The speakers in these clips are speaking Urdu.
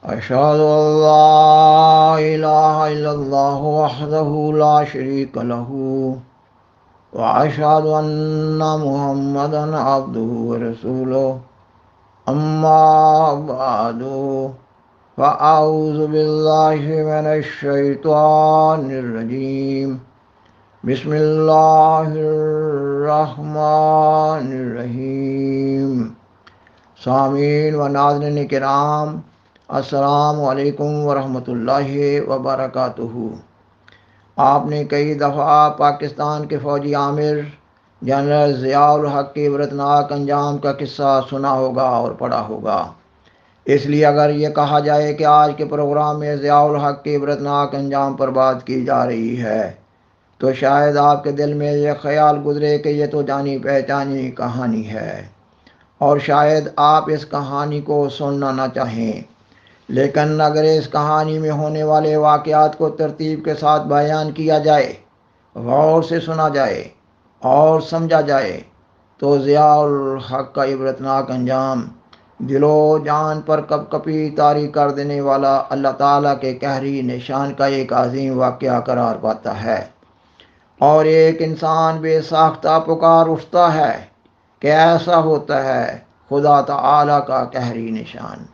أشهد أن لا إله إلا الله وحده لا شريك له وأشهد أن محمدا عبده ورسوله أما بعد فأعوذ بالله من الشيطان الرجيم بسم الله الرحمن الرحيم سامعین و ناظرین کرام، السلام علیکم ورحمۃ اللہ وبرکاتہ۔ آپ نے کئی دفعہ پاکستان کے فوجی عامر جنرل ضیاء الحق کے عبرتناک انجام کا قصہ سنا ہوگا اور پڑھا ہوگا۔ اس لیے اگر یہ کہا جائے کہ آج کے پروگرام میں ضیاء الحق کے عبرتناک انجام پر بات کی جا رہی ہے تو شاید آپ کے دل میں یہ خیال گزرے کہ یہ تو جانی پہچانی کہانی ہے اور شاید آپ اس کہانی کو سننا نہ چاہیں، لیکن اگر اس کہانی میں ہونے والے واقعات کو ترتیب کے ساتھ بیان کیا جائے، غور سے سنا جائے اور سمجھا جائے تو ضیاء الحق کا عبرتناک انجام دل و جان پر کپ کپی طاری کر دینے والا اللہ تعالیٰ کے قہری نشان کا ایک عظیم واقعہ قرار پاتا ہے، اور ایک انسان بے ساختہ پکار اٹھتا ہے کہ ایسا ہوتا ہے خدا تعالیٰ کا قہری نشان۔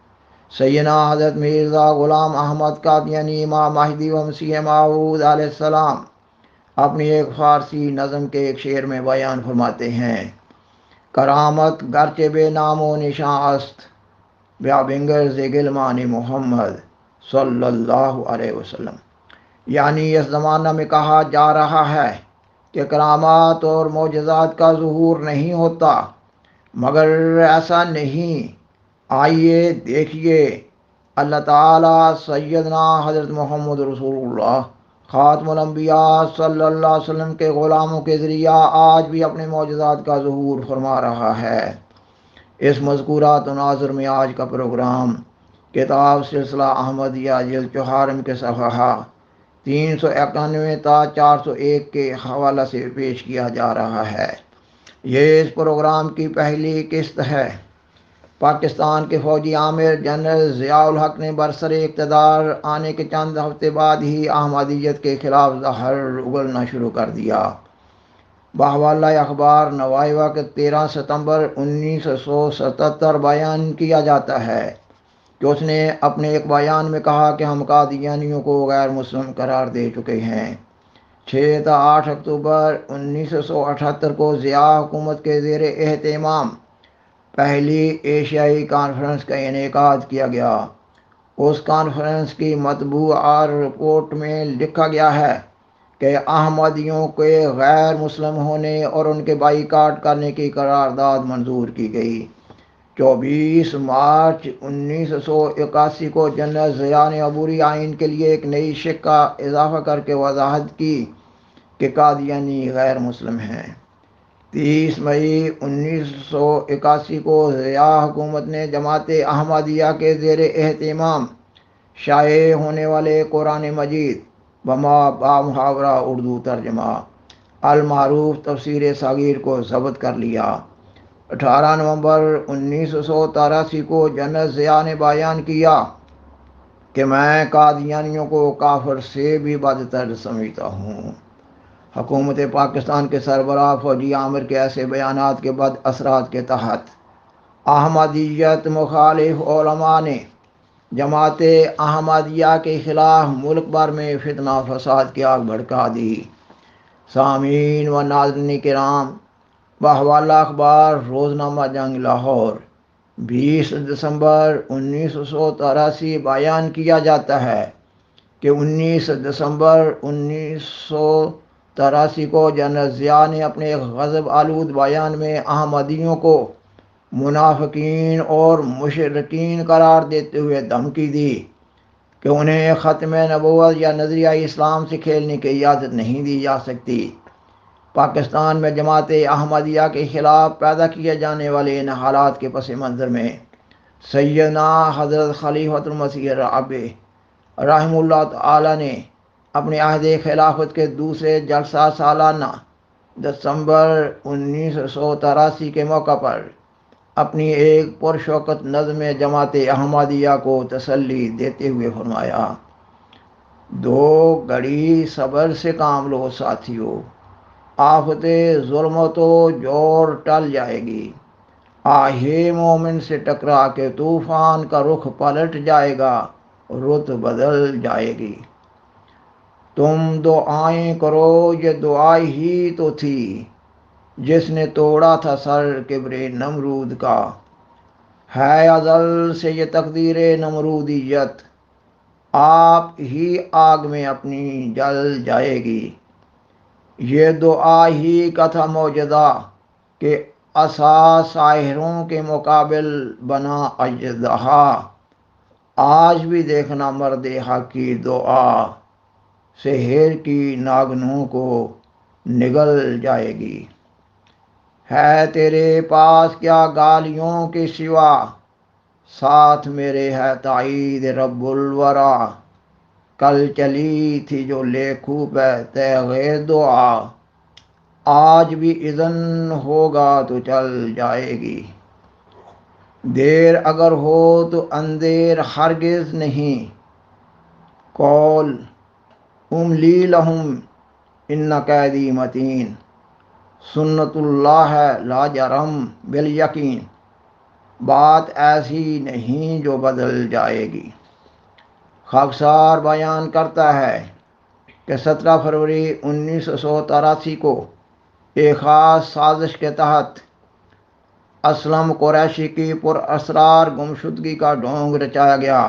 سیدنا حضرت مرزا غلام احمد قادیانی امام مہدی و مسیح موعود علیہ السلام اپنی ایک فارسی نظم کے ایک شعر میں بیان فرماتے ہیں: کرامت گرچہ بے نام و نشاں است، بیا بنگر ز گلمان محمد صلی اللہ علیہ وسلم۔ یعنی اس زمانہ میں کہا جا رہا ہے کہ کرامات اور معجزات کا ظہور نہیں ہوتا، مگر ایسا نہیں۔ آئیے دیکھیے، اللہ تعالیٰ سیدنا حضرت محمد رسول اللہ خاتم الانبیاء صلی اللہ علیہ وسلم کے غلاموں کے ذریعہ آج بھی اپنے معجزات کا ظہور فرما رہا ہے۔ اس مذکورہ تناظر میں آج کا پروگرام کتاب سلسلہ احمدیہ جلد 4 کے صفحہ 391 تا 401 کے حوالہ سے پیش کیا جا رہا ہے۔ یہ اس پروگرام کی پہلی قسط ہے۔ پاکستان کے فوجی عامر جنرل ضیاء الحق نے برسر اقتدار آنے کے چند ہفتے بعد ہی احمدیت کے خلاف زہر اگلنا شروع کر دیا۔ بحوالہ اخبار نوائی وقت 13 ستمبر 1977 بیان کیا جاتا ہے کہ اس نے اپنے ایک بیان میں کہا کہ ہم قادیانیوں کو غیر مسلم قرار دے چکے ہیں۔ 6 تا 8 اکتوبر 1978 کو ضیاء حکومت کے زیر اہتمام پہلی ایشیائی کانفرنس کا انعقاد کیا گیا۔ اس کانفرنس کی مطبوعہ رپورٹ میں لکھا گیا ہے کہ احمدیوں کے غیر مسلم ہونے اور ان کے بائیکاٹ کرنے کی قرارداد منظور کی گئی۔ 24 مارچ 1981 کو جنرل ضیاء نے عبوری آئین کے لیے ایک نئی شق کا اضافہ کر کے وضاحت کی کہ قادیانی غیر مسلم ہیں۔ 30 مئی 1981 کو ضیاء حکومت نے جماعت احمدیہ کے زیر اہتمام شائع ہونے والے قرآن مجید بامحاورہ اردو ترجمہ المعروف تفسیر صغیر کو ضبط کر لیا۔ 18 نومبر 1983 کو جنرل ضیاء نے بیان کیا کہ میں قادیانیوں کو کافر سے بھی بدتر سمجھتا ہوں۔ حکومت پاکستان کے سربراہ فوجی عامر کے ایسے بیانات کے بد اثرات کے تحت احمدیت مخالف علماء نے جماعت احمدیہ کے خلاف ملک بھر میں فتنہ فساد کی آگ بھڑکا دی۔ سامعین و ناظرین کرام، بحوالہ اخبار روزنامہ جنگ لاہور 20 دسمبر 1983 بیان کیا جاتا ہے کہ 19 دسمبر 1983 کو جنرل ضیاء نے اپنے ایک غضب آلود بیان میں احمدیوں کو منافقین اور مشرکین قرار دیتے ہوئے دھمکی دی کہ انہیں ختم نبوت یا نظریہ اسلام سے کھیلنے کی اجازت نہیں دی جا سکتی۔ پاکستان میں جماعت احمدیہ کے خلاف پیدا کیے جانے والے ان حالات کے پس منظر میں سیدنا حضرت خلیفۃ المسیح رابع رحمہ اللہ تعالی نے اپنے عہد خلافت کے دوسرے جلسہ سالانہ دسمبر 1983 کے موقع پر اپنی ایک پرشوکت نظم جماعت احمدیہ کو تسلی دیتے ہوئے فرمایا، دو گھڑی صبر سے کام لو ساتھیو، آفت ظلمت و جور ٹل جائے گی، آہے مومن سے ٹکرا کے طوفان کا رخ پلٹ جائے گا، رت بدل جائے گی۔ تم دعائیں کرو، یہ دعائیں ہی تو تھی جس نے توڑا تھا سر کبر نمرود کا، ہے ازل سے یہ تقدیر نمرودیت، آپ ہی آگ میں اپنی جل جائے گی۔ یہ دعا ہی کا تھا معجزہ کہ عصا ساحروں کے مقابل بنا اژدہا، آج بھی دیکھنا مرد حق کی دعا، سحر کی ناگنوں کو نگل جائے گی۔ ہے تیرے پاس کیا گالیوں کے سوا، ساتھ میرے ہے تائید رب الورا، کل چلی تھی جو لیکھوں پہ تیغ دعا، آج بھی اذن ہوگا تو چل جائے گی۔ دیر اگر ہو تو اندیر ہرگز نہیں، قول املی لہم ان قیدی متین، سنت اللہ ہے لا جرم بالیقین، بات ایسی نہیں جو بدل جائے گی۔ خاکسار بیان کرتا ہے کہ 17 فروری 1983 کو ایک خاص سازش کے تحت اسلم قریشی کی پراسرار گمشدگی کا ڈھونگ رچایا گیا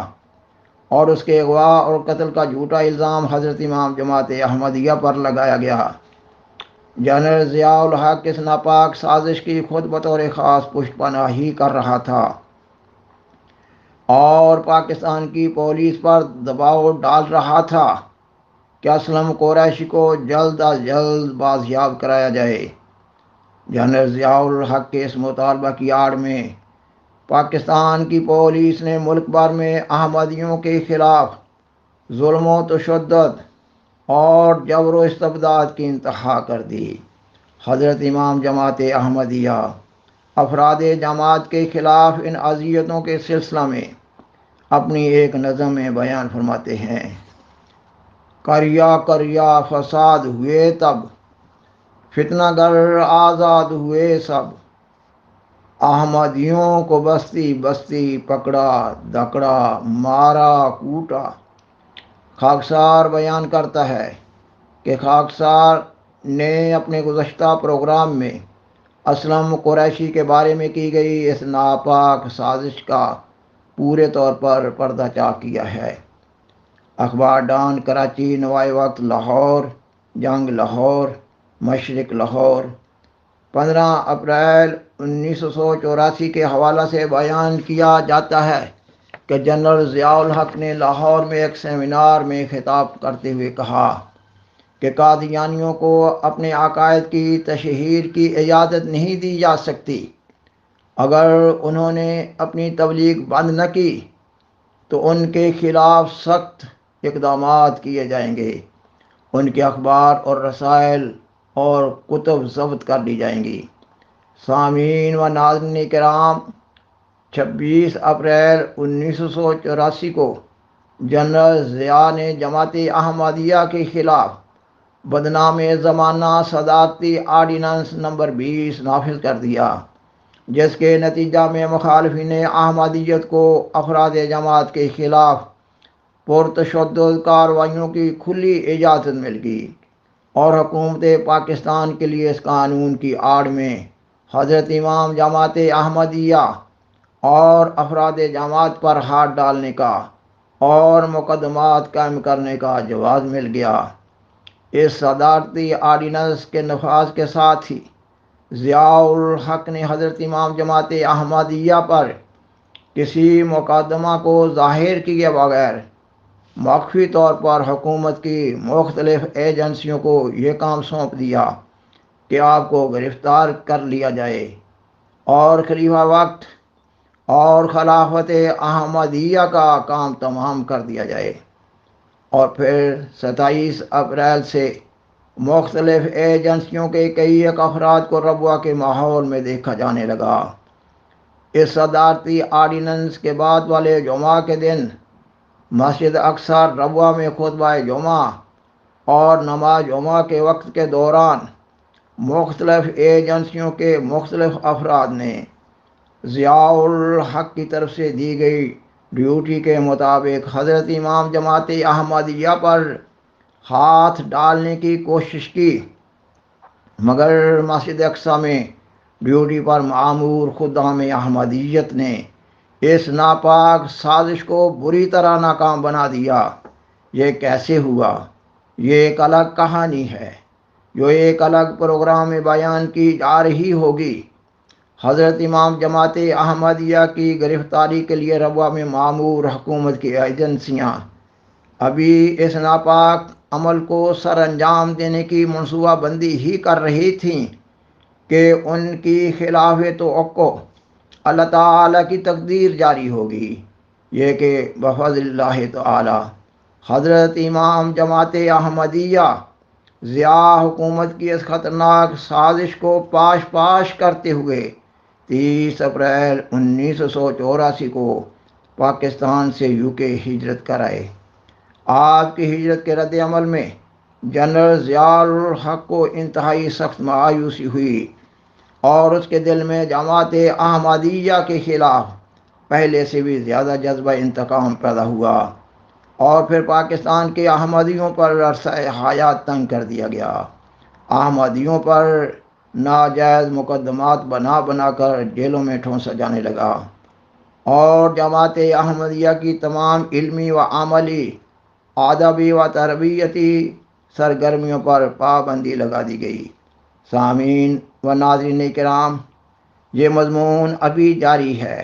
اور اس کے اغوا اور قتل کا جھوٹا الزام حضرت امام جماعت احمدیہ پر لگایا گیا۔ جنرل ضیاء الحق اس ناپاک سازش کی خود بطور خاص پشت پناہی کر رہا تھا اور پاکستان کی پولیس پر دباؤ ڈال رہا تھا کہ اسلم قریشی کو جلد از جلد بازیاب کرایا جائے۔ جنرل ضیاء الحق کے اس مطالبہ کی آڑ میں پاکستان کی پولیس نے ملک بھر میں احمدیوں کے خلاف ظلم و تشدد اور جبر و استبداد کی انتہا کر دی۔ حضرت امام جماعت احمدیہ افراد جماعت کے خلاف ان اذیتوں کے سلسلہ میں اپنی ایک نظم میں بیان فرماتے ہیں، کریا کریا فساد ہوئے تب، فتنہ گر آزاد ہوئے سب، احمدیوں کو بستی بستی پکڑا دکڑا مارا کوٹا۔ خاکسار بیان کرتا ہے کہ خاکسار نے اپنے گزشتہ پروگرام میں اسلم قریشی کے بارے میں کی گئی اس ناپاک سازش کا پورے طور پر پردہ چاک کیا ہے۔ اخبار ڈان کراچی، نوائے وقت لاہور، جنگ لاہور، مشرق لاہور، 15 اپریل 1984 کے حوالہ سے بیان کیا جاتا ہے کہ جنرل ضیاء الحق نے لاہور میں ایک سیمینار میں خطاب کرتے ہوئے کہا کہ قادیانیوں کو اپنے عقائد کی تشہیر کی اجازت نہیں دی جا سکتی۔ اگر انہوں نے اپنی تبلیغ بند نہ کی تو ان کے خلاف سخت اقدامات کیے جائیں گے، ان کے اخبار اور رسائل اور کتب ضبط کر لی جائیں گی۔ سامعین و ناظرین کرام، 26 اپریل 1984 کو جنرل ضیاء نے جماعت احمدیہ کے خلاف بدنام زمانہ صدارتی آرڈیننس نمبر 20 نافذ کر دیا، جس کے نتیجہ میں مخالفین احمدیت کو افراد جماعت کے خلاف پرتشدد کارروائیوں کی کھلی اجازت مل گئی اور حکومت پاکستان کے لیے اس قانون کی آڑ میں حضرت امام جماعت احمدیہ اور افراد جماعت پر ہاتھ ڈالنے کا اور مقدمات قائم کرنے کا جواز مل گیا۔ اس صدارتی آرڈیننس کے نفاذ کے ساتھ ہی ضیاء الحق نے حضرت امام جماعت احمدیہ پر کسی مقدمہ کو ظاہر کیے بغیر مخفی طور پر حکومت کی مختلف ایجنسیوں کو یہ کام سونپ دیا کہ آپ کو گرفتار کر لیا جائے اور خلیفہ وقت اور خلافت احمدیہ کا کام تمام کر دیا جائے، اور پھر 27 اپریل سے مختلف ایجنسیوں کے کئی ایک افراد کو ربوہ کے ماحول میں دیکھا جانے لگا۔ اس صدارتی آرڈیننس کے بعد والے جمعہ کے دن مسجد اقصی ربوہ میں خطبہ جمعہ اور نماز جمعہ کے وقت کے دوران مختلف ایجنسیوں کے مختلف افراد نے ضیاء الحق کی طرف سے دی گئی ڈیوٹی کے مطابق حضرت امام جماعت احمدیہ پر ہاتھ ڈالنے کی کوشش کی، مگر مسجد اقصی میں ڈیوٹی پر معمور خدام احمدیت نے اس ناپاک سازش کو بری طرح ناکام بنا دیا۔ یہ کیسے ہوا؟ یہ ایک الگ کہانی ہے جو ایک الگ پروگرام میں بیان کی جا رہی ہوگی۔ حضرت امام جماعت احمدیہ کی گرفتاری کے لیے ربوہ میں معمور حکومت کی ایجنسیاں ابھی اس ناپاک عمل کو سر انجام دینے کی منصوبہ بندی ہی کر رہی تھیں کہ ان کی خلاف توقع اللہ تعالیٰ کی تقدیر جاری ہوگی، یہ کہ بفضل اللہ تعالی حضرت امام جماعت احمدیہ ضیاء حکومت کی اس خطرناک سازش کو پاش کرتے ہوئے 30 اپریل 1984 کو پاکستان سے UK ہجرت کر آئے۔ آپ کی ہجرت کے رد عمل میں جنرل ضیاء الحق کو انتہائی سخت مایوسی ہوئی اور اس کے دل میں جماعت احمدیہ کے خلاف پہلے سے بھی زیادہ جذبہ انتقام پیدا ہوا اور پھر پاکستان کے احمدیوں پر عرصہ حیات تنگ کر دیا گیا۔ احمدیوں پر ناجائز مقدمات بنا کر جیلوں میں ٹھونسا جانے لگا اور جماعت احمدیہ کی تمام علمی و عملی، ادبی و تربیتی سرگرمیوں پر پابندی لگا دی گئی۔ سامعین و ناظرین کرام، یہ مضمون ابھی جاری ہے،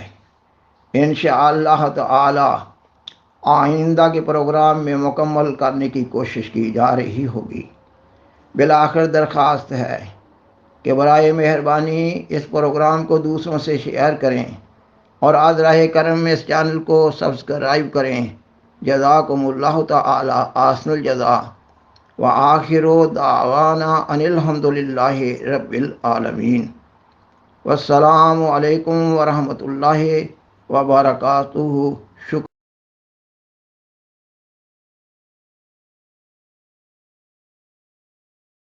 انشاءاللہ تعالی آئندہ کے پروگرام میں مکمل کرنے کی کوشش کی جا رہی ہوگی۔ بالآخر درخواست ہے کہ برائے مہربانی اس پروگرام کو دوسروں سے شیئر کریں اور از راہ کرم میں اس چینل کو سبسکرائب کریں۔ جزاکم اللہ تعالی احسن الجزاء وآخر دعوانا ان الحمد للہ رب العالمین۔ والسلام علیکم ورحمۃ اللہ وبرکاتہ۔